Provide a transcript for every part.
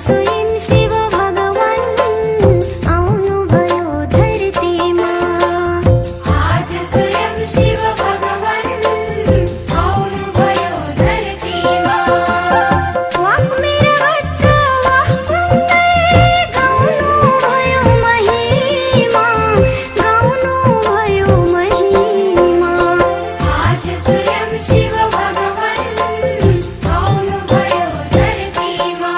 स्वयं शिव भगवान आउनुभयो धरतीमा। आज स्वयं शिव भगवान आउनुभयो धरतीमा। वाह मेरा बच्चा वाह भन्दै गाउनुभयो महिमा, गाउनुभयो महिमा। आज स्वयं शिव भगवान आउनुभयो धरतीमा।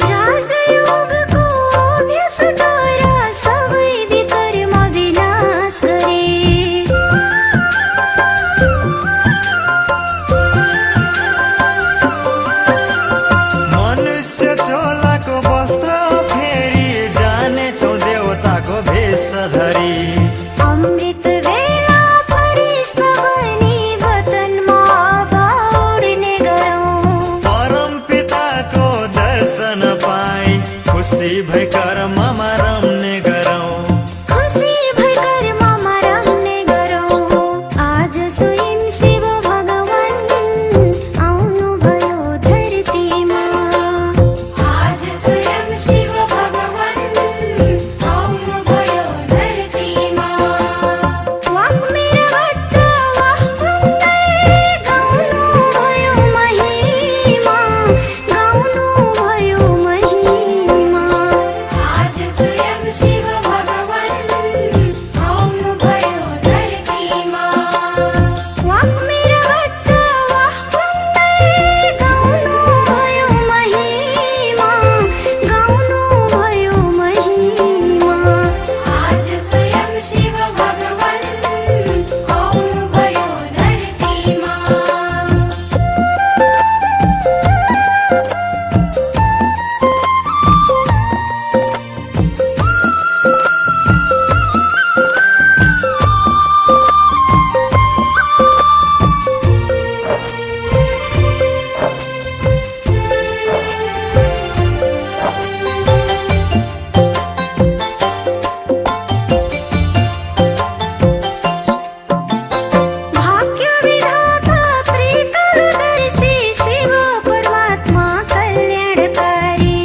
राजयोगको अभ्यासद्वारा सबै विकर्म विनाश गरे। मनुष्य चोलाको वस्त्र फेरि जानेछौ देवताको भेष धरी। अमृत बेला फरिश्ता बनी वतनमा उड्ने गरौँ। परम पिताको दर्शन पाई खुसी भई कर्ममा रम्ने गरौँ। खुसी भई कर्ममा रम्ने गरौँ। आज स्वयं शिव भगवान आउनुभयो धरतीमा। आज स्वयं शिव भगवान आउनुभयो धरतीमा। वाह मेरा बच्चा वाह भन्दै गाउनुभयो महिमा, गाउनुभयो महिमा। आज स्वयं शिव भगवान आउनुभयो धरतीमा। वाह मेरा बच्चा वाह भन्दै गाउनुभयो महिमा, गाउनुभयो महिमा। आज स्वयं शिव भगवान आउनुभयो धरतीमा। भाग्य विधाता त्रिकालदर्शी शिव परमात्मा कल्याणकारी।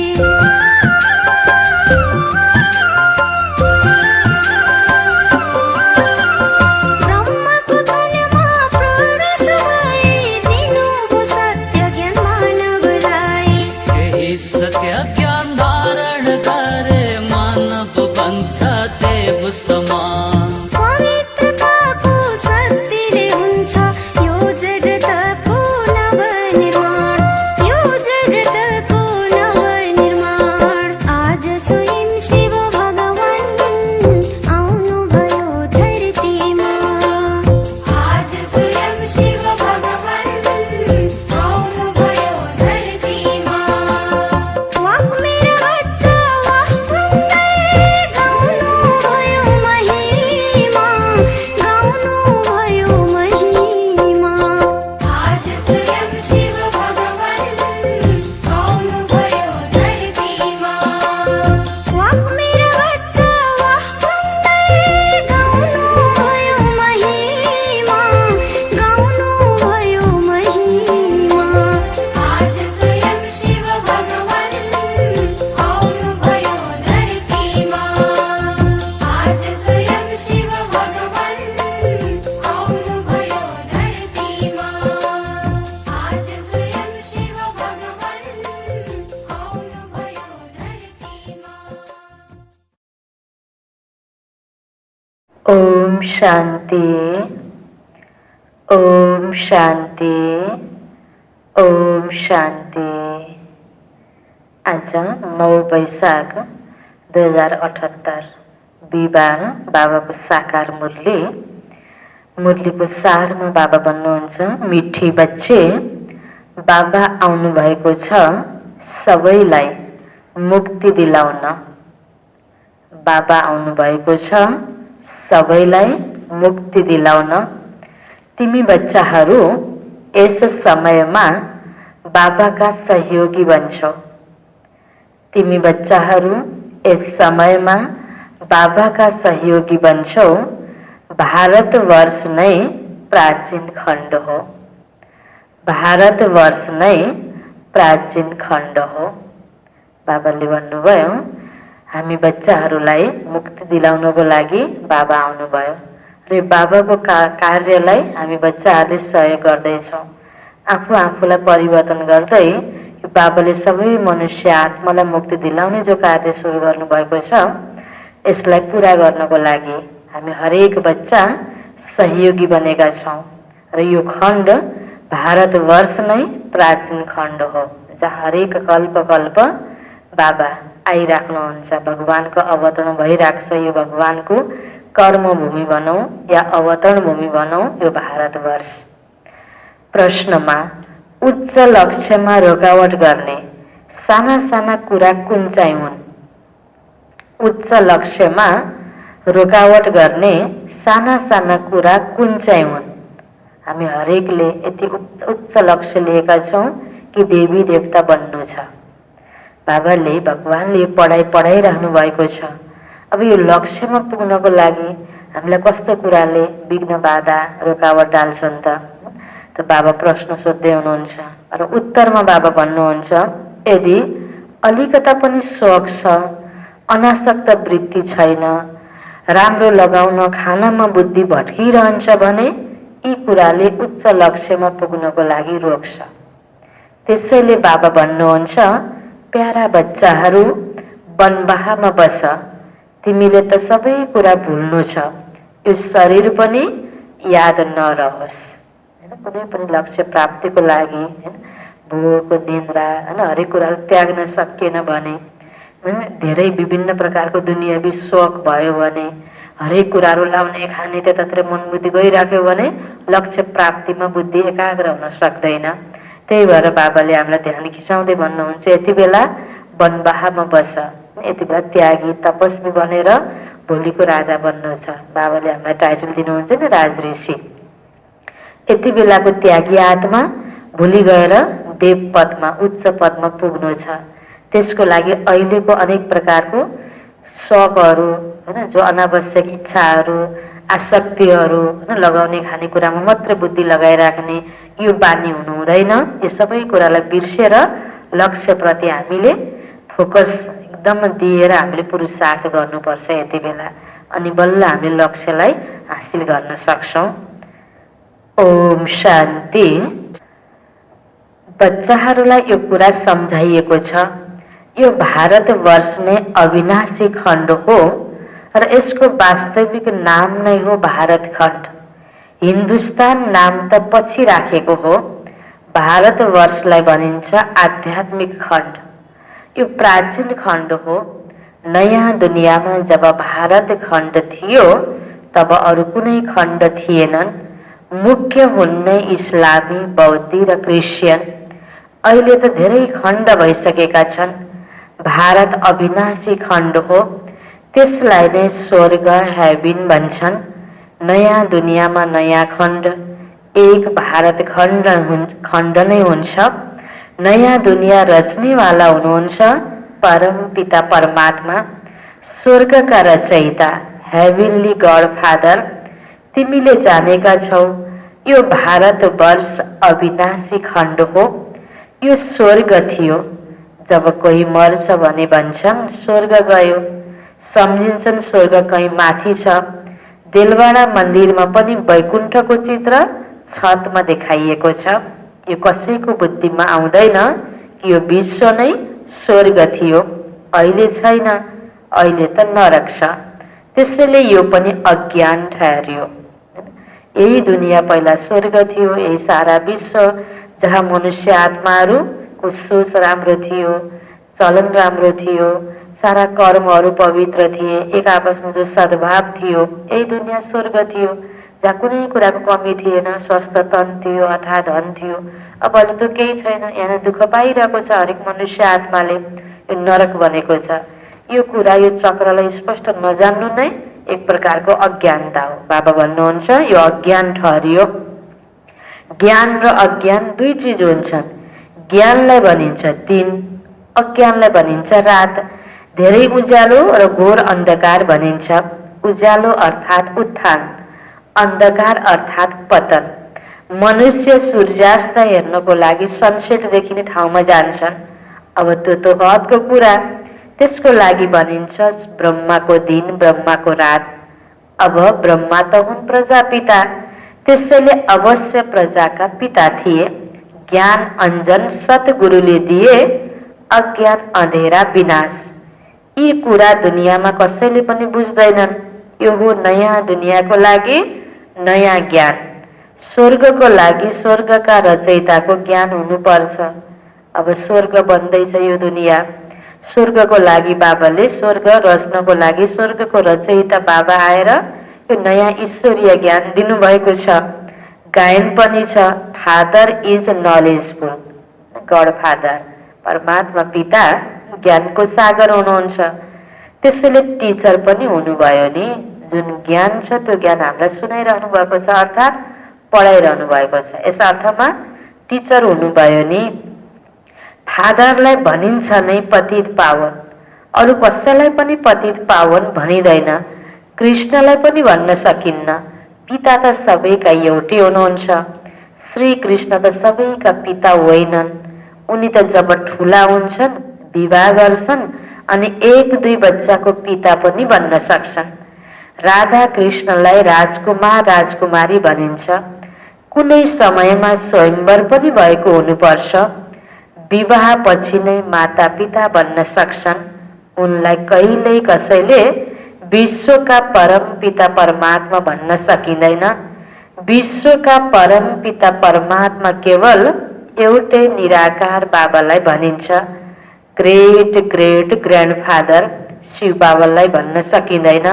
ब्रह्मको तनमा प्रवेश भई दिनुभयो सत्य ज्ञान मानवलाई। यही सत्य ज्ञान धारण करे मानव बन्छ देव समान। पवित्रताको शक्तिले हुन्छ यो जगतको नवनिर्माण, यो जगतको नवनिर्माण। आज स्वयं शिव भगवान आउनुभयो धरतीमा। आज स्वयं शिव भगवान आउनुभयो धरतीमा। वाह मेरा बच्चा वाह भन्दै गाउनुभयो महिमा, गाउनुभयो महिमा। आज स्वयं शिव भगवान आउनुभयो धरतीमा। वाह मेरा बच्चा वाह भन्दै गाउनुभयो महिमा, गाउनुभयो महिमा। आज स्वयं शिव भगवान आउनुभयो धरतीमा। आज स्वयं शिव भगवान आउनुभयो धरतीमा। आज स्वयं शिव भगवान आउनुभयो धरतीमा। ओम शांति, ओम शांति, ओम शांति। आज 9 वैशाख 2078 बिहिबार बाबाको साकार मुरली मुरलीको सारमा बाबा भन्नुहुन्छ, मिठी बच्चे, बाबा आउनुभएको छ सबैलाई मुक्ति दिलाउन। बाबा आउनुभएको छ सबैलाई मुक्ति दिलाउन। तिमी बच्चाहरू यस समयमा बाबाका सहयोगी बन्छौ। तिमी बच्चाहरू यस समयमा बाबाका सहयोगी बन्छौ। भारतवर्ष नै प्राचीन खण्ड हो। भारतवर्ष नै प्राचीन खण्ड हो। बाबाले भन्नुभयो, हामी बच्चाहरूलाई मुक्ति दिलाउनको लागि बाबा आउनुभयो र बाबाको कार्यलाई हामी बच्चाहरूले सहयोग गर्दैछौँ। आफूलाई परिवर्तन गर्दै यो बाबाले सबै मनुष्य आत्मालाई मुक्ति दिलाउने जो कार्य सुरु गर्नुभएको छ, यसलाई पुरा गर्नको लागि हामी हरेक बच्चा सहयोगी बनेका छौँ र यो खण्ड भारतवर्ष नै प्राचीन खण्ड हो, जहाँ हरेक कल्प कल्प बाबा आइराख्नुहुन्छ। भगवानको अवतरण भइराख्छ। यो भगवानको कर्मभूमि भनौँ या अवतरण भूमि भनौँ यो भारतवर्ष। प्रश्नमा उच्च लक्ष्यमा रोकावट गर्ने साना साना कुरा कुन चाहिँ हुन्? उच्च लक्ष्यमा रोकावट गर्ने साना साना कुरा कुन चाहिँ हुन्? हामी हरेकले यति उच्च लक्ष्य लिएका छौँ कि देवी देवता बन्नु छ। बाबाले भगवानले पढाइराख्नु भएको छ। अब यो लक्ष्यमा पुग्नको लागि हामीलाई कस्तो कुराले विघ्न बाधा रोकावट डाल्छन् त बाबा प्रश्न सोध्दै हुनुहुन्छ र उत्तरमा बाबा भन्नुहुन्छ, यदि अलिकता पनि शौक छ, अनासक्त वृत्ति छैन, राम्रो लगाउन खानामा बुद्धि भट्किरहन्छ भने यी कुराले उच्च लक्ष्यमा पुग्नको लागि रोक्छ। त्यसैले बाबा भन्नुहुन्छ, प्यारा बच्चाहरू वनवाहमा बस। तिमीले त सबै कुरा भुल्नु छ, यो शरीर पनि याद नरहोस्। कुनै पनि लक्ष्य प्राप्तिको लागि भोक निन्द्रा हरेक कुराहरू त्याग्न सकिएन भने, धेरै विभिन्न प्रकारको दुनियावी शोक भयो भने, हरेक कुराहरू लाउने खाने त्यतातिर मन बुद्धि गइराख्यो भने लक्ष्य प्राप्तिमा बुद्धि एकाग्र हुन सक्दैन। त्यही भएर बाबाले हामीलाई ध्यान खिचाउँदै भन्नुहुन्छ, यति बेला वनवाहमा बस। यति बेला त्यागी तपस्वी बनेर भोलिको राजा बन्नु छ। बाबाले हामीलाई टाइटल दिनुहुन्छ नि राजऋषि। यति बेलाको त्यागी आत्मा भोलि गएर देव पदमा उच्च पदमा पुग्नु छ। त्यसको लागि अहिलेको अनेक प्रकारको शौकहरू जो अनावश्यक इच्छाहरू आसक्तिहरू लगाउने खानेकुरामा मात्र बुद्धि लगाइराख्ने यो बानी हुनु हुँदैन। यो सबै कुरालाई बिर्सेर लक्ष्यप्रति हामीले फोकस एकदम दिएर हामीले पुरुषार्थ गर्नुपर्छ यति बेला, अनि बल्ल हामी लक्ष्यलाई हासिल गर्न सक्छौँ। ओम शान्ति। बच्चाहरूलाई यो कुरा सम्झाइएको छ, यो भारतवर्ष नै अविनाशी खण्ड हो र यसको वास्तविक नाम नै हो भारत खण्ड। हिन्दुस्तान नाम त पछि राखेको हो, भारतवर्षलाई भनिन्छ आध्यात्मिक खण्ड। यो प्राचीन खण्ड हो। नयाँ दुनियाँमा जब भारत खण्ड थियो तब अरू कुनै खण्ड थिएनन्। मुख्य हुन् नै इस्लामी, बौद्ध र क्रिस्चियन। अहिले त धेरै खण्ड भइसकेका छन्। भारत अविनाशी खण्ड हो, त्यसलाई नै स्वर्ग हेभिन भन्छन्। नयाँ दुनियाँमा नयाँ खण्ड, एक भारत खण्ड नै हुन्छ। नयाँ दुनियाँ रच्नेवाला हुनुहुन्छ परम पिता परमात्मा, स्वर्गका रचयिता, हेभिनली गॉड फादर। तिमीले जानेका छौ यो भारतवर्ष अविनाशी खण्ड हो। यो स्वर्ग थियो। जब कोही मर्छ भने भन्छन् स्वर्ग गयो, सम्झिन्छन् स्वर्ग कहीँ माथि छ। देलवाडा मन्दिरमा पनि वैकुण्ठको चित्र छतमा देखाइएको छ। यो कसैको बुद्धिमा आउँदैन कि यो विश्व नै स्वर्ग थियो, अहिले छैन, अहिले त नरक छ। त्यसैले यो पनि अज्ञान ठहर्यो। यही दुनियाँ पहिला स्वर्ग थियो, यही सारा विश्व जहाँ मनुष्य आत्माहरूको सोच राम्रो थियो, चलन राम्रो थियो, सारा कर्महरू पवित्र थिए, एक आपसमा जो सद्भाव थियो, यही दुनियाँ स्वर्ग थियो। जहाँ कुनै कुराको कमी थिएन, स्वस्थ तन थियो अथवा धन थियो। अब अहिले त केही छैन, यहाँ दुःख पाइरहेको छ हरेक मनुष्य आत्माले। यो नरक बनेको छ। यो कुरा, यो चक्रलाई स्पष्ट नजान्नु नै एक प्रकारको अज्ञानता हो। बाबा भन्नुहुन्छ यो अज्ञान ठहरियो। ज्ञान र अज्ञान दुई चिज हुन्छन्। ज्ञानलाई भनिन्छ दिन, अज्ञानलाई भनिन्छ रात। धेरै उज्यालो र घोर अन्धकार भनिन्छ। उज्यालो अर्थात् उत्थान, अन्धकार अर्थात् पतन। मनुष्य सूर्यास्त हेर्नको लागि सनसेट देखिने ठाउँमा जान्छन्। अब त्यो त हदको कुरा। त्यसको लागि भनिन्छ ब्रह्माको दिन, ब्रह्माको रात। अब ब्रह्मा त हुन् प्रजापिता, त्यसैले अवश्य प्रजाका पिता थिए। ज्ञान अञ्जन सतगुरुले दिए, अज्ञान अँधेरा विनाश। यी कुरा दुनियाँमा कसैले पनि बुझ्दैनन्। यो हो नयाँ दुनियाँको लागि नयाँ ज्ञान। स्वर्गको लागि स्वर्गका रचयिताको ज्ञान हुनुपर्छ। अब स्वर्ग बन्दैछ यो दुनियाँ। स्वर्गको लागि बाबाले, स्वर्ग रच्नको लागि स्वर्गको रचयिता बाबा आएर यो नयाँ ईश्वरीय ज्ञान दिनुभएको छ। गायन पनि छ, फादर इज नलेजफुल, गड फादर, परमात्मा पिता ज्ञानको सागर हुनुहुन्छ। त्यसैले टिचर पनि हुनुभयो नि। जुन ज्ञान छ त्यो ज्ञान हामीलाई सुनाइरहनु भएको छ, अर्थात् पढाइरहनु भएको छ। यस अर्थमा टिचर हुनुभयो नि। फादरलाई भनिन्छ नै पतित पावन, अरू कसैलाई पनि पतित पावन भनिँदैन। कृष्णलाई पनि भन्न सकिन्न। पिता त सबैका एउटै हुनुहुन्छ। श्री कृष्ण त सबैका पिता होइनन्। उनी त जब ठुला हुन्छन्, विवाह गर्छन् अनि एक दुई बच्चाको पिता पनि बन्न सक्छन्। राधा कृष्णलाई राजकुमार राजकुमारी भनिन्छ। कुनै समयमा स्वयंवर पनि भएको हुनुपर्छ। विवाह पछि नै माता पिता बन्न सक्छन्। उनलाई कहिल्यै कसैले विश्वका परम पिता परमात्मा भन्न सकिँदैन। विश्वका परम पिता परमात्मा केवल एउटै निराकार बाबालाई भनिन्छ। ग्रेट ग्रेट ग्रान्डफादर शिव बाबालाई भन्न सकिँदैन।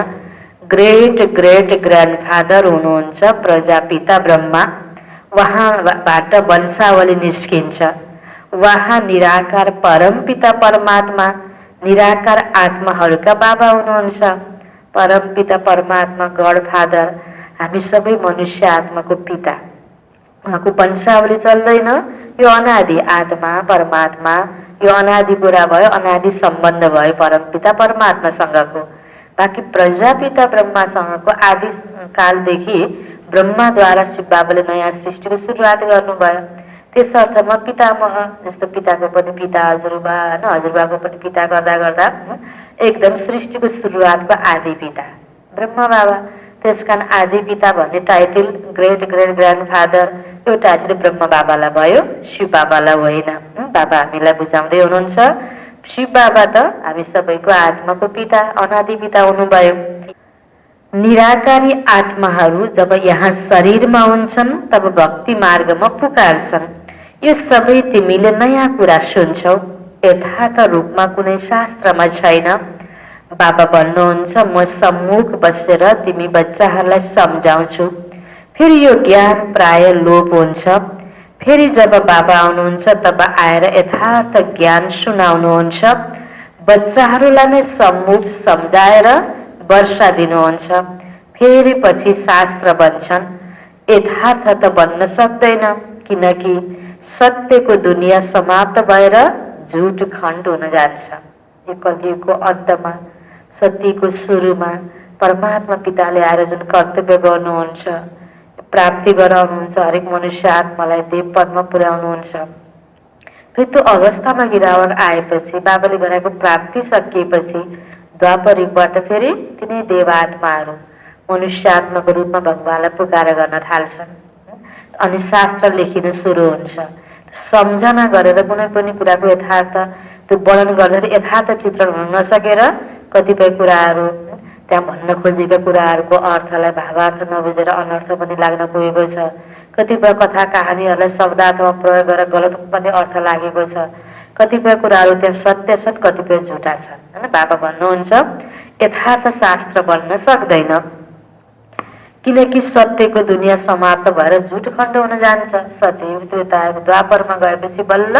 ग्रेट ग्रेट ग्रान्डफादर हुनुहुन्छ प्रजापिता ब्रह्मा। उहाँबाट वंशावली निस्किन्छ। उहाँ निराकार परम पिता परमात्मा, निराकार आत्माहरूका बाबा हुनुहुन्छ। परम पिता परमात्मा गड फादर, हामी सबै मनुष्य आत्माको पिता। उहाँको वंशावली चल्दैन। यो अनादि आत्मा परमात्मा, यो अनादि कुरा भयो, अनादि सम्बन्ध भयो परम पिता परमात्मासँगको। बाँकी प्रजापिता ब्रह्मासँगको आदि कालदेखि ब्रह्माद्वारा शिव बाबाले नयाँ सृष्टिको सुरुवात गर्नुभयो। त्यस अर्थमा पितामह, जस्तो पिताको पनि पिता हजुरबा होइन, हजुरबाको पनि पिता गर्दा गर्दा एकदम सृष्टिको सुरुवातको आदि पिता ब्रह्मा बाबा। त्यसकारण आदि पिता भन्ने टाइटल, ग्रेट ग्रेट ग्रान्डफादर, यो टाइटल ब्रह्मा बाबालाई भयो, शिव बाबालाई होइन। बाबा हामीलाई बुझाउँदै हुनुहुन्छ शिव बाबा त हामी सबैको आत्माको पिता, अनादि पिता हुनुभयो। निराकारी आत्माहरू जब यहाँ शरीरमा हुन्छन् तब भक्ति मार्गमा पुकार्छन्। यो सबै तिमीले नयाँ कुरा सुन्छौ, यथार्थ रूपमा कुनै शास्त्रमा छैन। बाबा भन्नुहुन्छ म सम्मुख बसेर तिमी बच्चाहरूलाई सम्झाउँछु। फेरि यो ज्ञान प्राय लोप हुन्छ। फेरि जब बाबा आउनुहुन्छ तब आएर यथार्थ ज्ञान सुनाउनुहुन्छ। बच्चाहरूलाई नै सम्मुख सम्झाएर वर्षा दिनुहुन्छ। फेरि पछि शास्त्र बन्छन्। यथार्थ त बन्न सक्दैन, किनकि सत्यको दुनियाँ समाप्त भएर झुट खण्ड हुन जान्छ। यो कलियुगको अन्तमा, सत्यको सुरुमा परमात्मा पिताले आएर जुन कर्तव्य गर्नुहुन्छ, प्राप्ति गराउनुहुन्छ, हरेक मनुष्य आत्मालाई देव पदमा पुर्याउनुहुन्छ। फेरि त्यो अवस्थामा गिरावट आएपछि, बाबाले गराएको प्राप्ति सकिएपछि द्वापर युगबाट फेरि तिनै देवात्माहरू मनुष्य आत्माको रूपमा भगवानलाई पुकार गर्न थाल्छन्। अनि शास्त्र लेखिन सुरु हुन्छ। सम्झना गरेर कुनै पनि कुराको यथार्थ त्यो वर्णन गरेर यथार्थ चित्रण हुन नसकेर कतिपय कुराहरू, त्यहाँ भन्न खोजेका कुराहरूको अर्थलाई भावार्थ नबुझेर अनर्थ पनि लाग्न पुगेको छ। कतिपय कथा कहानीहरूलाई शब्दार्थमा प्रयोग गरेर गलत पनि अर्थ लागेको छ। कतिपय कुराहरू त्यहाँ सत्य छन्, कतिपय झुटा छन् होइन। बाबा भन्नुहुन्छ यथार्थ शास्त्र बन्न सक्दैन, किनकि सत्यको दुनियाँ समाप्त भएर झुट खण्ड हुन जान्छ। सत्ययुग त्रेतायुग द्वापरमा गएपछि बल्ल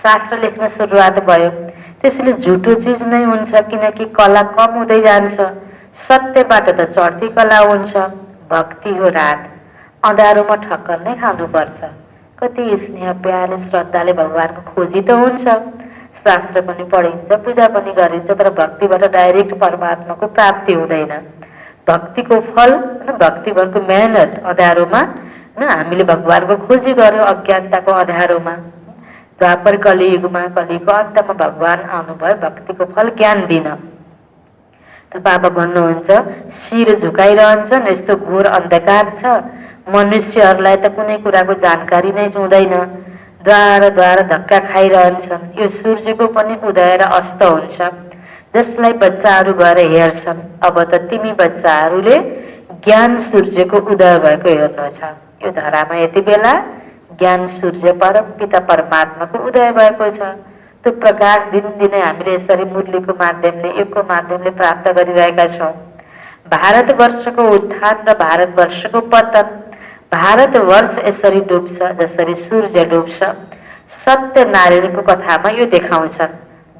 शास्त्र लेख्न सुरुवात भयो। त्यसैले झुटो चिज नै हुन्छ, किनकि कला कम हुँदै जान्छ। सत्यबाट त चढ्ती कला हुन्छ। भक्ति हो रात, अँधारोमा ठक्कर नै खानुपर्छ। कति स्नेह प्यारले श्रद्धाले भगवानको खोजी त हुन्छ। शास्त्र पनि पढिन्छ, पूजा पनि गरिन्छ, तर भक्तिबाट डाइरेक्ट परमात्माको प्राप्ति हुँदैन। भक्तिको फल भक्तिभरको मेहनत अँध्यारोमा हामीले भगवानको खोजी गर्यो अज्ञानताको अँध्यारोमा। द्वापर कलियुगमा कलियुगको अन्तमा भगवान आउनुभयो भक्तिको फल ज्ञान दिन। त बाबा भन्नुहुन्छ शिर झुकाइरहन्छन्, यस्तो घोर अन्धकार छ, मनुष्यहरूलाई त कुनै कुराको जानकारी नै हुँदैन। द्वार द्वार धक्का खाइरहन्छन्। यो सूर्यको पनि उदय र अस्त हुन्छ, जसलाई बच्चाहरू गएर हेर्छन्। अब त तिमी बच्चाहरूले ज्ञान सूर्यको उदय भएको हेर्नु छ। यो धरामा यति बेला ज्ञान सूर्य परम पिता परमात्माको उदय भएको छ। त्यो प्रकाश दिनदिनै हामीले यसरी मुरलीको माध्यमले, योगको माध्यमले प्राप्त गरिरहेका छौँ। भारतवर्षको उत्थान र भारतवर्षको पतन। भारतवर्ष यसरी डुब्छ जसरी सूर्य डुब्छ। सत्यनारायणको कथामा यो देखाउँछन्।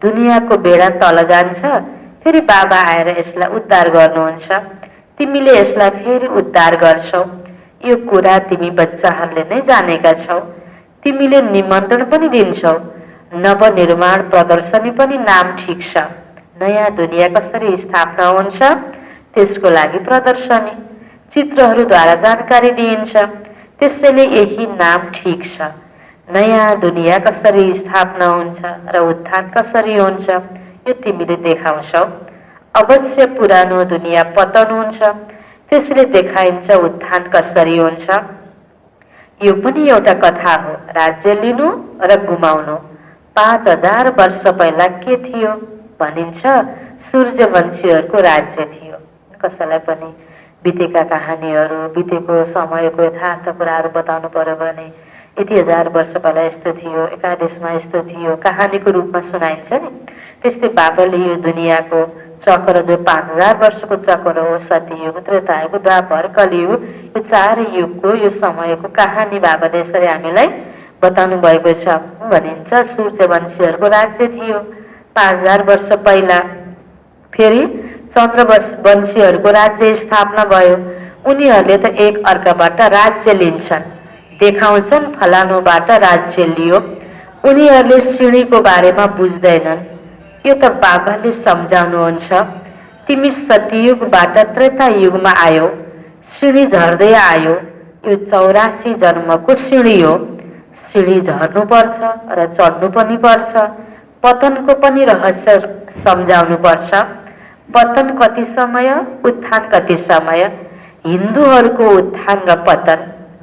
दुनियाँको बेडा तल जान्छ, फेरि बाबा आएर यसलाई उद्धार गर्नुहुन्छ। तिमीले यसलाई फेरि उद्धार गर्छौ। यो कुरा तिमी बच्चाहरूले नै जानेका छौ। तिमीले निमन्त्रण पनि दिन्छौ। नवनिर्माण प्रदर्शनी पनि नाम ठिक छ। नयाँ दुनियाँ कसरी स्थापना हुन्छ त्यसको लागि प्रदर्शनी चित्रहरूद्वारा जानकारी दिइन्छ। त्यसैले यही नाम ठिक छ। नयाँ दुनियाँ कसरी स्थापना हुन्छ र उत्थान कसरी हुन्छ यो तिमीले देखाउँछौ। अवश्य पुरानो दुनियाँ पतन हुन्छ, त्यसले देखाइन्छ उत्थान कसरी हुन्छ। यो पनि एउटा कथा हो। राज्य लिनु र गुमाउनु। 5000 वर्ष पहिला के थियो भनिन्छ, सूर्यवंशीहरूको राज्य थियो। कसैलाई पनि बितेका कहानीहरू, बितेको समयको यथार्थ कुराहरू बताउनु पर्यो भने यति 1000 वर्ष पहिला यस्तो थियो, एकादेशमा यस्तो थियो, कहानीको रूपमा सुनाइन्छ नि। त्यस्तै बाबाले यो दुनियाँको चक्र, जो 5000 वर्षको चक्र हो, सत्ययुग त्रेतायुग द्वापर कलियुग, यो 4 युगको यो समयको कहानी बाबाले यसरी हामीलाई बताउनु भएको छ। भनिन्छ सूर्यवंशीहरूको राज्य थियो 5000 वर्ष पहिला। फेरि चन्द्रवंशीहरूको राज्य स्थापना भयो। उनीहरूले त एक अर्काबाट राज्य लिन्छन्, देखाउँछन् फलानुबाट राज्य लियो। उनीहरूले सिँढीको बारेमा बुझ्दैनन्। यो त बाबाले सम्झाउनुहुन्छ। तिमी सत्ययुगबाट त्रेता युगमा आयो, सिँढी झर्दै आयो। यो 84 जन्मको सिँढी हो। सिँढी झर्नुपर्छ र चढ्नु पनि पर्छ। पतनको पनि रहस्य सम्झाउनु पर्छ। पतन कति समय, उत्थान कति समय। हिन्दूहरूको उत्थान र पतन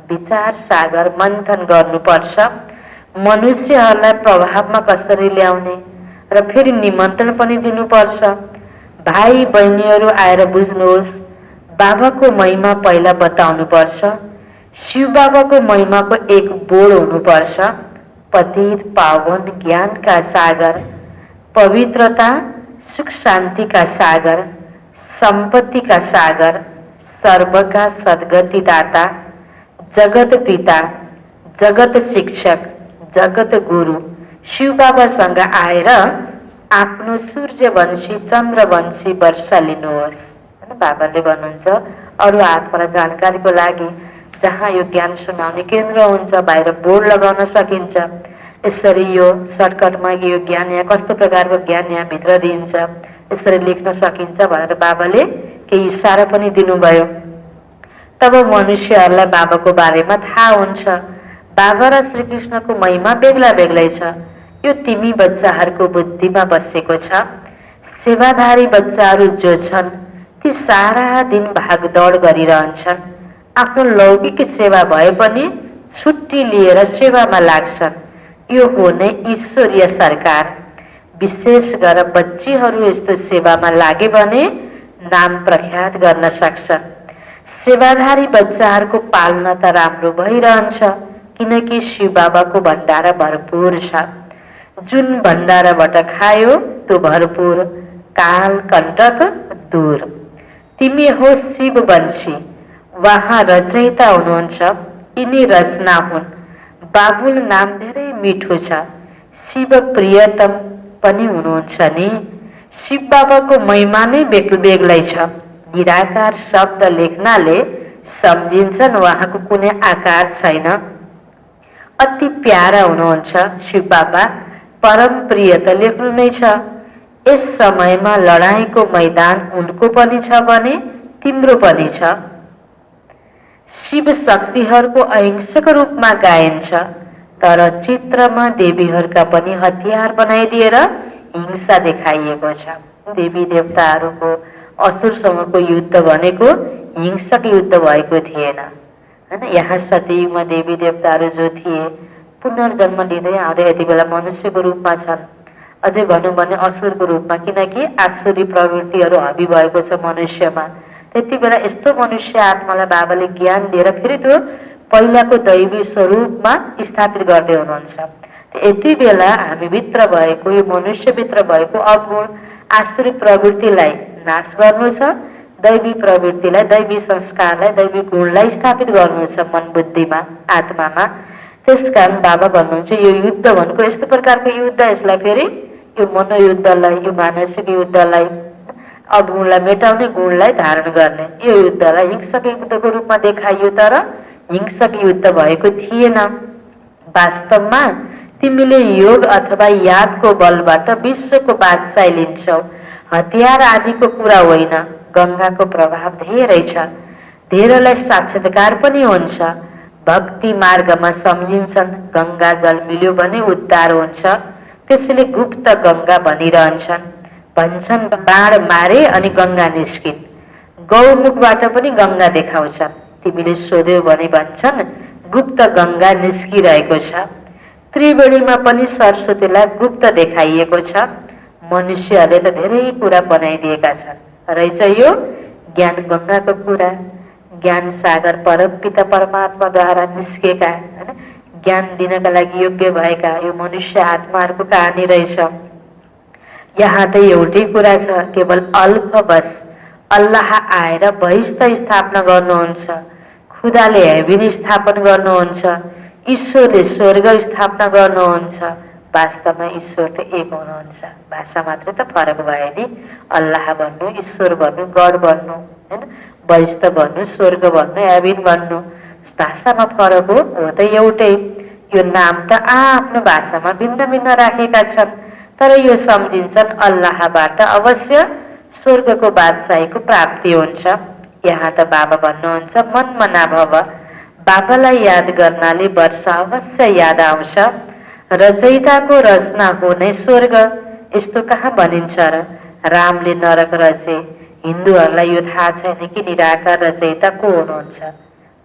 विचार सागर मन्थन गर्नुपर्छ। मनुष्यहरूलाई प्रभावमा कसरी ल्याउने र फेरि निमन्त्रण पनि दिनुपर्छ। भाइ बहिनीहरू आएर बुझ्नुहोस्। बाबाको महिमा पहिला बताउनुपर्छ। शिव बाबाको महिमाको एक बोर्ड हुनुपर्छ। पतित पावन ज्ञानका सागर, पवित्रता सुख शान्तिका सागर, सम्पत्तिका सागर, सर्वका सद्गति दाता, जगत पिता, जगत शिक्षक, जगत गुरु शिव बाबासँग आएर आफ्नो सूर्यवंशी चन्द्रवंशी वर्षा लिनुहोस्। बाबाले भन्नुहुन्छ अरू आत्मालाई जानकारीको लागि जहाँ यो ज्ञान सुनाउने केन्द्र हुन्छ, बाहिर बोर्ड लगाउन सकिन्छ। यसरी यो सर्टकटमा यो ज्ञान यहाँ कस्तो प्रकारको ज्ञान यहाँ भित्र दिइन्छ यसरी लेख्न सकिन्छ भनेर बाबाले केही इसारा पनि दिनुभयो। तब मनुष्यहरूलाई बाबाको बारेमा थाहा हुन्छ। बाबा र श्रीकृष्णको महिमा बेग्ला बेग्लै छ। यो तिमी बच्चाहरूको बुद्धिमा बसेको छ। सेवाधारी बच्चाहरू जो छन् ती सारा दिन भागदौड गरिरहन्छन्। आफ्नो लौकिक सेवा भए पनि छुट्टी लिएर सेवामा लाग्छन्। यो हो नै ईश्वरीय सरकार। विशेष गरेर बच्चीहरू यस्तो सेवामा लागे भने नाम प्रख्यात गर्न सक्छन्। सेवाधारी बच्चाहरूको पालना त राम्रो भइरहन्छ, किनकि शिव बाबाको भण्डारा भरपूर छ। जुन भण्डाराबाट खायो त्यो भरपूर, काल कण्टक दूर। तिमी हो शिव वंशी। उहाँ रचयिता हुनुहुन्छ, यिनी रचना हुन्। बाबुल नाम धेरै मिठो छ, शिव प्रियतम पनि हुनुहुन्छ नि। शिव बाबाको महिमा नै बेग्लै छ। निराकार शब्द लेख्नाले सम्झिन्छन् उहाँको कुनै आकार छैन। अति प्यारा हुनुहुन्छ शिव बाबा, परम प्रिय त लेख्नु नै छ। यस समयमा लडाईँको मैदान उनको पनि छ भने तिम्रो पनि छ। शिव शक्तिहरूको अहिंसक रूपमा गाइन्छ, तर चित्रमा देवीहरूका पनि हतियार बनाइदिएर हिंसा देखाइएको छ। देवी देवताहरूको असुरसँगको युद्ध भनेको हिंसक युद्ध भएको थिएन हैन। यहाँ सतयुगमा देवी देवताहरू जो थिए पुनर्जन्म लिँदै आउँदै यति बेला मनुष्यको रूपमा छन्, अझै भनौँ भने असुरको रूपमा, किनकि आसुरी प्रवृत्तिहरू हाबी भएको छ मनुष्यमा। त्यति बेला यस्तो मनुष्य आत्मालाई बाबाले ज्ञान दिएर फेरि त्यो पहिलाको दैवी स्वरूपमा स्थापित गर्दै हुनुहुन्छ। यति बेला हामीभित्र भएको, यो मनुष्यभित्र भएको अवगुण आसुरी प्रवृत्तिलाई नाश गर्नु छ, दैवी प्रवृत्तिलाई, दैवी संस्कारलाई, दैवी गुणलाई स्थापित गर्नु छ मन बुद्धिमा, आत्मामा। त्यसकारण बाबा भन्नुहुन्छ यो युद्ध भनेको यस्तो प्रकारको युद्ध, यसलाई फेरि यो मनोयुद्धलाई, यो मानसिक युद्धलाई, अवगुणलाई मेटाउने, गुणलाई धारण गर्ने यो युद्धलाई हिंसक युद्धको रूपमा देखाइयो, तर हिंसक युद्ध भएको थिएन। वास्तवमा तिमीले योग अथवा यादको बलबाट विश्वको बादशाही लिन्छौ, हतियार आदिको कुरा होइन। गङ्गाको प्रभाव धेरै छ, धेरैलाई साक्षात्कार पनि हुन्छ। भक्ति मार्गमा सम्झिन्छन्, गङ्गा जल मिल्यो भने उद्धार हुन्छ, त्यसैले गुप्त गङ्गा भनिरहन्छन्। भन्छन् बाण मारे अनि गङ्गा निस्किन्, गौमुखबाट पनि गङ्गा देखाउँछन्। तिमीले सोध्यौ भने भन्छन् गुप्त गङ्गा निस्किरहेको छ। त्रिवेणीमा पनि सरस्वतीलाई गुप्त देखाइएको छ। मनुष्यहरूले त धेरै कुरा बनाइदिएका छन्, रहेछ यो ज्ञान गङ्गाको कुरा, ज्ञान सागर परमपिता परमात्माद्वारा निस्केका हैन, ज्ञान दिनका लागि योग्य भएका यो मनुष्य आत्माहरूको कहानी रहेछ। यहाँ त एउटै कुरा छ, केवल अल्प बस अल्लाह आएर बहिष्ठ स्थापना गर्नुहुन्छ, खुदाले हेबिन स्थापन गर्नुहुन्छ, ईश्वरले स्वर्ग स्थापना गर्नुहुन्छ। वास्तवमा ईश्वर त एक हुनुहुन्छ, भाषा मात्रै त फरक भयो नि। अल्लाह भन्नु, ईश्वर भन्नु, गड भन्नु हैन, बहिष्ठ भन्नु, स्वर्ग भन्नु, हेबिन भन्नु, भाषामा फरक हो त एउटै। यो नाम त आफ्नो भाषामा भिन्न भिन्न राखेका छन्, तर यो सम्झिन्छन् अल्लाहबाट अवश्य स्वर्गको बादशाहीको प्राप्ति हुन्छ। यहाँ त बाबा भन्नुहुन्छ मनमा नभव, बाबालाई याद गर्नाले वर्ष अवश्य याद आउँछ। रचयिताको रचना हो नै स्वर्ग, यस्तो कहाँ भनिन्छ र? रामले नरक रचे, हिन्दूहरूलाई यो थाहा छैन कि निराकार रचयिता को हुनुहुन्छ।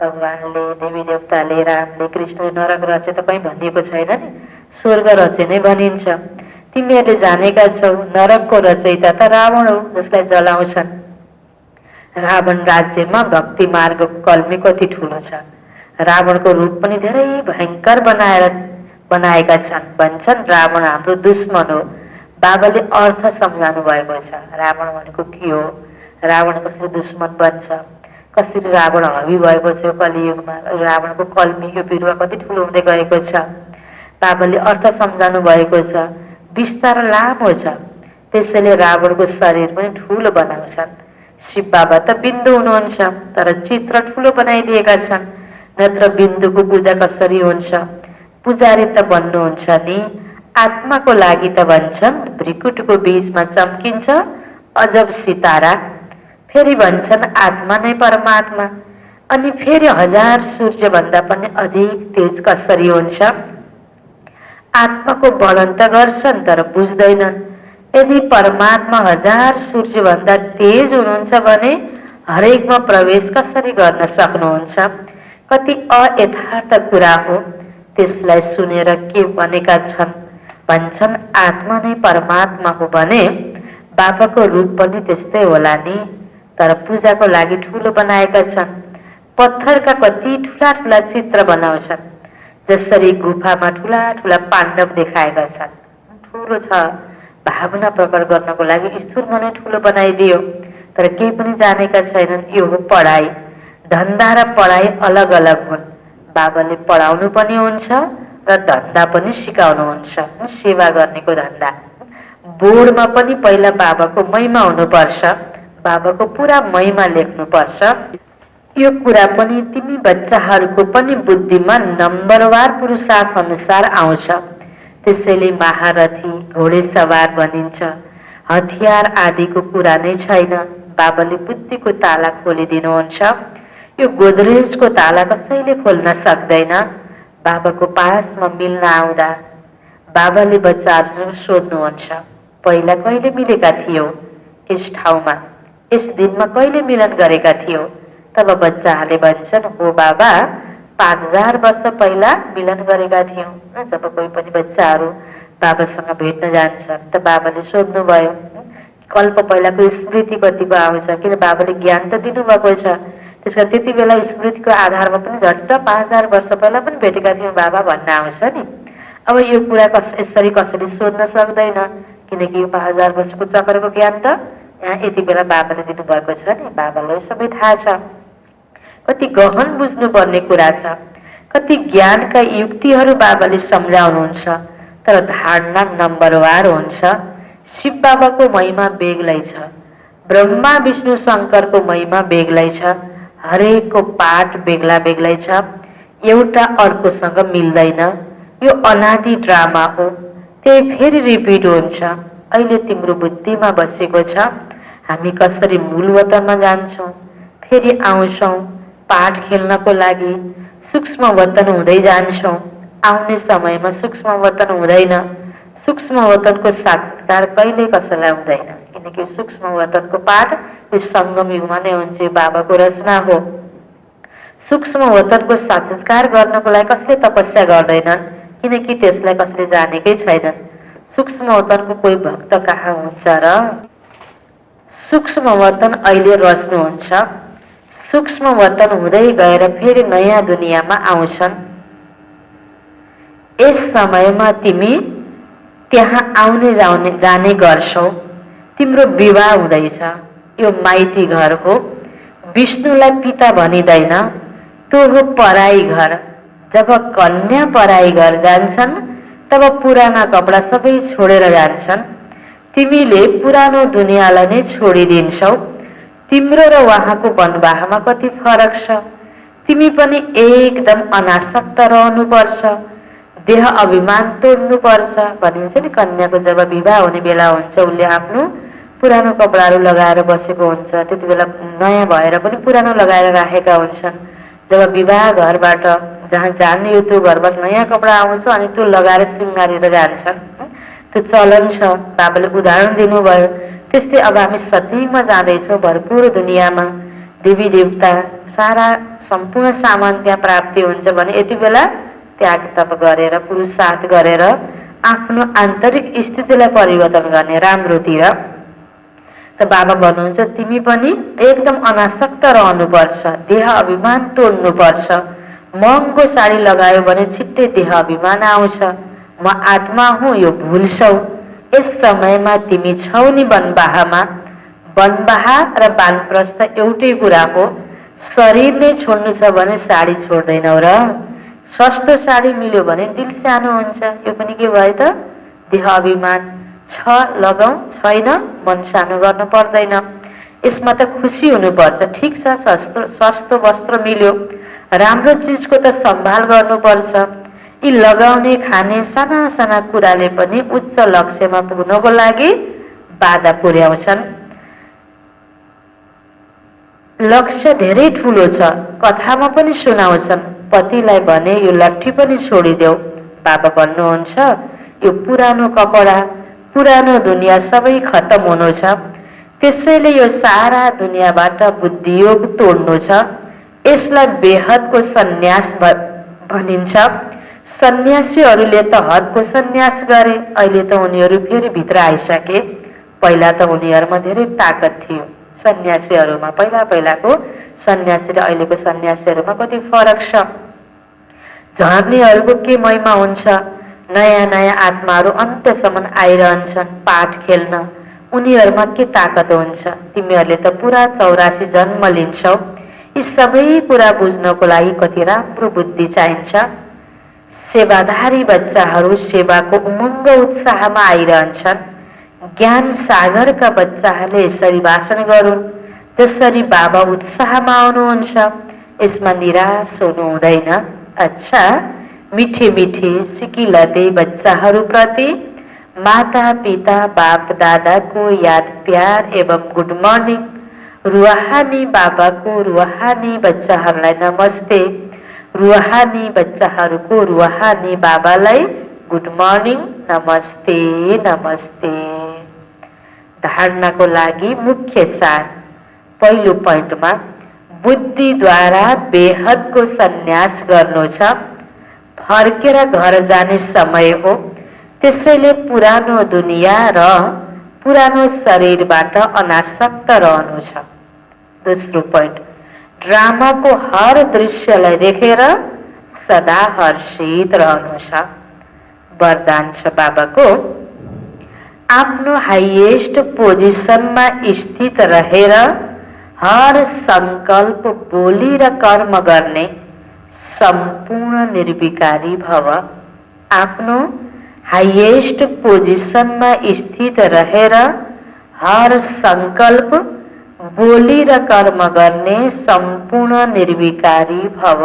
भगवानले, देवी देवताले, रामले, कृष्णले नरक रचे त कहीँ भनिएको छैन नि, स्वर्ग रचे नै भनिन्छ। तिमीहरूले जानेका छौ नरकको रचयिता त रावण हो, जसलाई जलाउँछन्। रावण राज्यमा भक्ति मार्गको कल्मी कति ठुलो छ। रावणको रूप पनि धेरै भयङ्कर बनाएका छन्। भन्छन् रावण हाम्रो दुश्मन हो। बाबाले अर्थ सम्झाउनु भएको छ, रावण भनेको के हो, रावण कसरी दुश्मन बन्छ, कसरी रावण हबी भएको छ कलियुगमा, रावणको कल्मी यो बिरुवा कति ठुलो हुँदै गएको छ। बाबाले अर्थ सम्झाउनु भएको छ। विस्तार लामो छ, त्यसैले रावणको शरीर पनि ठुलो बनाउँछन्। शिव बाबा त बिन्दु हुनुहुन्छ, तर चित्र ठुलो बनाइदिएका छन्। नत्र बिन्दुको पूजा कसरी हुन्छ? पुजारी त बन्नुहुन्छ नि, आत्माको लागि त भन्छन् भ्रिकुटको बीचमा चम्किन्छ अजब सितारा। फेरि भन्छन् आत्मा नै परमात्मा, अनि फेरि 1000 सूर्यभन्दा पनि अधिक तेज कसरी हुन्छ? आत्माको वर्णन त गर्छन् तर बुझ्दैनन्। यदि परमात्मा 1000 सूर्यभन्दा तेज हुनुहुन्छ भने हरेकमा प्रवेश कसरी गर्न सक्नुहुन्छ? कति अयथार्थ कुरा हो। त्यसलाई सुनेर के भनेका छन्? भन्छन् आत्मा नै परमात्मा हो भने बाबाको रूप पनि त्यस्तै होला नि, तर पूजाको लागि ठुलो बनाएका छन्। पत्थरका कति ठुला ठुला चित्र बनाउँछन्, जसरी गुफामा ठुला ठुला पाण्डव देखाएका छन्। ठुलो छ, भावना प्रकट गर्नको लागि स्थूलमा नै ठुलो बनाइदियो, तर केही पनि जानेका छैनन्। यो हो पढाइ। धन्दा र पढाइ अलग अलग हुन्। बाबाले पढाउनु पनि हुन्छ र धन्दा पनि सिकाउनुहुन्छ, सेवा गर्नेको धन्दा। बोर्डमा पनि पहिला बाबाको महिमा हुनुपर्छ, बाबाको पुरा महिमा लेख्नुपर्छ। यो कुरा पनि तिमी बच्चाहरूको पनि बुद्धिमा नम्बरवार पुरुषार्थ अनुसार आउँछ। त्यसैले महारथी घोडेसवार भनिन्छ। हतियार आदिको कुरा नै छैन। बाबाले बुद्धिको ताला खोलिदिनुहुन्छ। यो गोदरेजको ताला कसैले खोल्न सक्दैन। बाबाको पासमा मिल्न आउँदा बाबाले बच्चाहरू सोध्नुहुन्छ, पहिला कहिले मिलेका थियौ यस ठाउँमा, यस दिनमा कहिले मिलन गरेका थियौ? तब बच्चाहरूले भन्छन्, हो बाबा 5000 वर्ष पहिला मिलन गरेका थियौँ। जब कोही पनि बच्चाहरू बाबासँग भेट्न जान्छन् त बाबाले सोध्नुभयो, कल्प पहिलाको स्मृति कतिको आउँछ, किन बाबाले ज्ञान त दिनुभएको छ। त्यस कारण त्यति बेला स्मृतिको आधारमा पनि झट्ट 5000 वर्ष पहिला पनि भेटेका थियौँ बाबा भन्न आउँछ नि। अब यो कुरा यसरी कसैले सोध्न सक्दैन, किनकि यो 5000 वर्षको चक्रको ज्ञान त यहाँ यति बेला बाबाले दिनुभएको छ नि। बाबालाई सबै थाहा छ। कति गहन बुझ्नुपर्ने कुरा छ। कति ज्ञानका युक्तिहरू बाबाले सम्झाउनुहुन्छ, तर धारणा नम्बरवार हुन्छ। शिव बाबाको महिमा बेग्लै छ, ब्रह्मा विष्णु शङ्करको महिमा बेग्लै छ। हरेकको पाठ बेग्ला बेग्लै छ, एउटा अर्कोसँग मिल्दैन। यो अनादि ड्रामा हो, त्यही फेरि रिपिट हुन्छ। अहिले तिम्रो बुद्धिमा बसेको छ। हामी कसरी मूल वतनमा जान्छौँ, फेरि आउँछौँ पाठ खेल्नको लागि, सूक्ष्म वतन हुँदै जान्छौँ। आउने समयमा सूक्ष्म वतन हुँदैन। सूक्ष्म वतनको साक्षात्कार कहिले कसैलाई हुँदैन, किनकि सूक्ष्म वतनको पाठ यो सङ्गम युगमा नै हुन्छ। बाबाको रचना हो। सूक्ष्म वतनको साक्षात्कार गर्नको लागि कसले तपस्या गर्दैनन्, किनकि त्यसलाई कसले जानेकै छैनन्। सूक्ष्म वतनको कोही भक्त कहाँ हुन्छ र? सूक्ष्म वतन अहिले रच्नुहुन्छ। सूक्ष्म वतन हुँदै गएर फेरि नयाँ दुनियाँमा आउँछन्। यस समयमा तिमी त्यहाँ आउने जाने गर्छौ। तिम्रो विवाह हुँदैछ। यो माइती घर हो। विष्णुलाई पिता भनिँदैन, त्यो हो पराई घर। जब कन्या पराई घर जान्छन् तब पुराना कपडा सबै छोडेर जान्छन्। तिमीले पुरानो दुनियाँलाई नै छोडिदिन्छौ। तिम्रो र उहाँको वनवाहमा कति फरक छ। तिमी पनि एकदम अनासक्त रहनुपर्छ। देह अभिमान तोड्नुपर्छ भनिन्छ नि। कन्याको जब विवाह हुने बेला हुन्छ, उसले आफ्नो पुरानो कपडाहरू लगाएर बसेको हुन्छ। त्यति बेला नयाँ भएर पनि पुरानो लगाएर राखेका हुन्छन्। जब विवाह घरबाट जहाँ जाने यो त्यो घरबाट नयाँ कपडा आउँछ अनि त्यो लगाएर श्रृङ्गारेर जान्छन्। त्यो चलन छ। बाबाले उदाहरण दिनुभयो। त्यस्तै अब हामी सतीमा जाँदैछौँ। भरपुर दुनियाँमा देवी देवता सारा सम्पूर्ण सामान त्यहाँ प्राप्ति हुन्छ भने यति बेला त्याग तप गरेर पुरुषार्थ गरेर आफ्नो आन्तरिक स्थितिलाई परिवर्तन गर्ने राम्रोतिर। त बाबा भन्नुहुन्छ तिमी पनि एकदम अनासक्त रहनुपर्छ। देह अभिमान तोड्नुपर्छ। महँगो साडी लगायो भने छिट्टै देह अभिमान आउँछ। म आत्मा हुँ यो भुल्छौ। यस समयमा तिमी छौ नि वनवाहमा। वनवाह र वानप्रस्थ एउटै कुरा हो। शरीर नै छोड्नु छ भने साडी छोड्दैनौ र? सस्तो साडी मिल्यो भने दिल सानो हुन्छ। यो पनि के भयो त? देह अभिमान छ लगाउँ, छैन मन सानो गर्नु पर्दैन। यसमा त खुसी हुनुपर्छ। ठिक छ, सस्तो वस्त्र मिल्यो, राम्रो चिजको त सम्भाल गर्नुपर्छ। यी लगाउने खाने साना साना कुराले पनि उच्च लक्ष्यमा पुग्नको लागि बाधा पुर्याउँछन्। लक्ष्य धेरै ठुलो छ। कथामा पनि सुनाउँछन्। पतिलाई भने यो लट्ठी पनि छोडिदेऊ। बाबा भन्नुहुन्छ यो पुरानो कपडा पुरानो दुनियाँ सबै खत्तम हुनु छ। त्यसैले यो सारा दुनियाँबाट बुद्धियोग तोड्नु छ। यसलाई बेहदको सन्यास भनिन्छ। सन्यासीहरूले त हदको सन्यास गरे। अहिले त उनीहरू फेरि भित्र आइसके। पहिला त उनीहरूमा धेरै ताकत थियो सन्यासीहरूमा। पहिलाको सन्यासी र अहिलेको सन्यासीहरूमा कति फरक छ। झर्नेहरूको के महिमा हुन्छ। नयाँ नयाँ आत्माहरू अन्त्यसम्म आइरहन्छन् पाठ खेल्न। उनीहरूमा के ताकत हुन्छ। तिमीहरूले त पुरा 84 जन्म लिन्छौ। यी सबै कुरा बुझ्नको लागि कति राम्रो बुद्धि चाहिन्छ। सेवाधारी बच्चाहरू सेवाको उमङ्ग उत्साहमा आइरहन्छन्। ज्ञान सागरका बच्चाहरूले यसरी भाषण गरून् जसरी बाबा उत्साहमा आउनुहुन्छ। यसमा निराश हुनु हुँदैन। अच्छा, मिठे मिठे सिकिलते बच्चाहरूप्रति माता पिता बाप दादाको याद प्यार एवं गुड मर्निङ। रुहानी बाबाको रुहानी बच्चाहरूलाई नमस्ते। रुहानी बच्चाहरूको रुहानी बाबालाई गुड मर्निङ, नमस्ते नमस्ते। धारणाको लागि मुख्य सार। पहिलो पोइन्टमा बुद्धिद्वारा बेहदको सन्यास गर्नु छ। फर्केर घर जाने समय हो, त्यसैले पुरानो दुनियाँ र पुरानो शरीरबाट अनासक्त रहनु छ। दोस्रो पोइन्ट, ड्रामाको हर दृश्यलाई देखेर सदा हर्षित रहनु छ। वरदान छ बाबाको, आफ्नो हाइएस्ट पोजिसनमा स्थित रहेर हर संकल्प बोली र कर्म गर्ने सम्पूर्ण निर्विकारी भव। आफ्नो हाइएस्ट पोजिसनमा स्थित रहेर हर संकल्प बोली र कर्म गर्ने सम्पूर्ण निर्विकारी भव।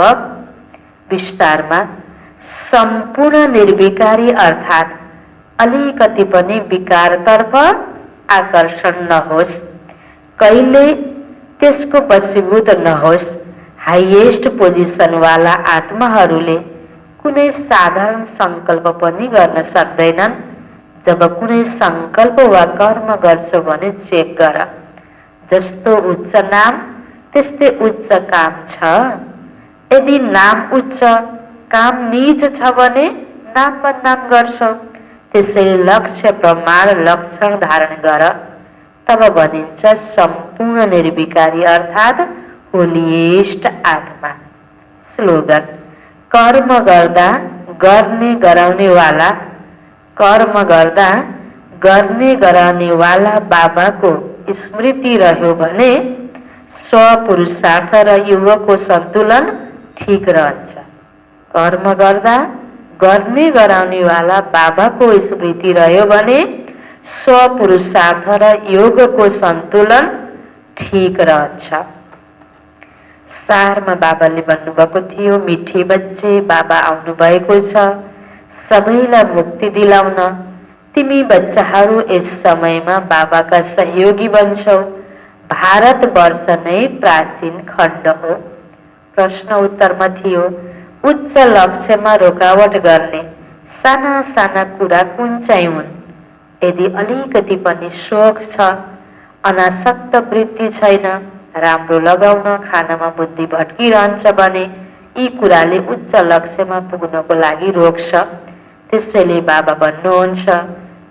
विस्तारमा, सम्पूर्ण निर्विकारी अर्थात् अलिकति पनि विकारतर्फ आकर्षण नहोस्, कहिले त्यसको वशीभूत नहोस्। हाइएस्ट पोजिसनवाला आत्माहरूले कुनै साधारण संकल्प पनि गर्न सक्दैनन्। जब कुनै संकल्प वा कर्म गर्छौ भने चेक गर। जस्तो उच्च नाम त्यस्तै उच्च काम छ। यदि नाम उच्च काम नीच छ भने नाम बदनाम गर्छौ। त्यसैले लक्ष्य प्रमाण लक्षण धारण गर, तब भनिन्छ सम्पूर्ण निर्विकारी अर्थात् होलिएस्ट आत्मा। स्लोगन, कर्म गर्दा गर्ने गराउनेवाला, कर्म गर्दा गर्ने गराउनेवाला बाबाको स्मृति रह्यो भने स्वपुरुषार्थ र युगको सन्तुलन ठीक रहन्छ। कर्म गर्दा गर्ने गराउनेवाला बाबाको स्मृति रह्यो भने स्वपुरुषार्थ र योगको सन्तुलन ठीक रहन्छ। सारमा बाबाले भन्नुभएको थियो, मिठे बच्चे बाबा आउनु भएको छ सबैलाई मुक्ति दिलाउन। तिमी बच्चाहरू यस समयमा बाबाका सहयोगी बन्छौ। भारतवर्ष नै प्राचीन खण्ड हो। प्रश्न उत्तरमा थियो, उच्च लक्ष्यमा रोकावट गर्ने साना साना कुरा कुन चाहिँ हुन्? यदि अलिकति पनि शोक छ, अनासक्त वृत्ति छैन, राम्रो लगाउन खानामा बुद्धि भट्किरहन्छ भने यी कुराले उच्च लक्ष्यमा पुग्नको लागि रोक्छ। त्यसैले बाबा भन्नुहुन्छ,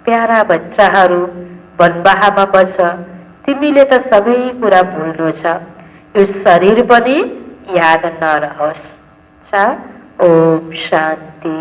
प्यारा बच्चाहरू वनवाहमा बस। तिमीले त सबै कुरा भुल्नु छ, यो शरीर पनि याद नरहोस्। ओम शान्ति।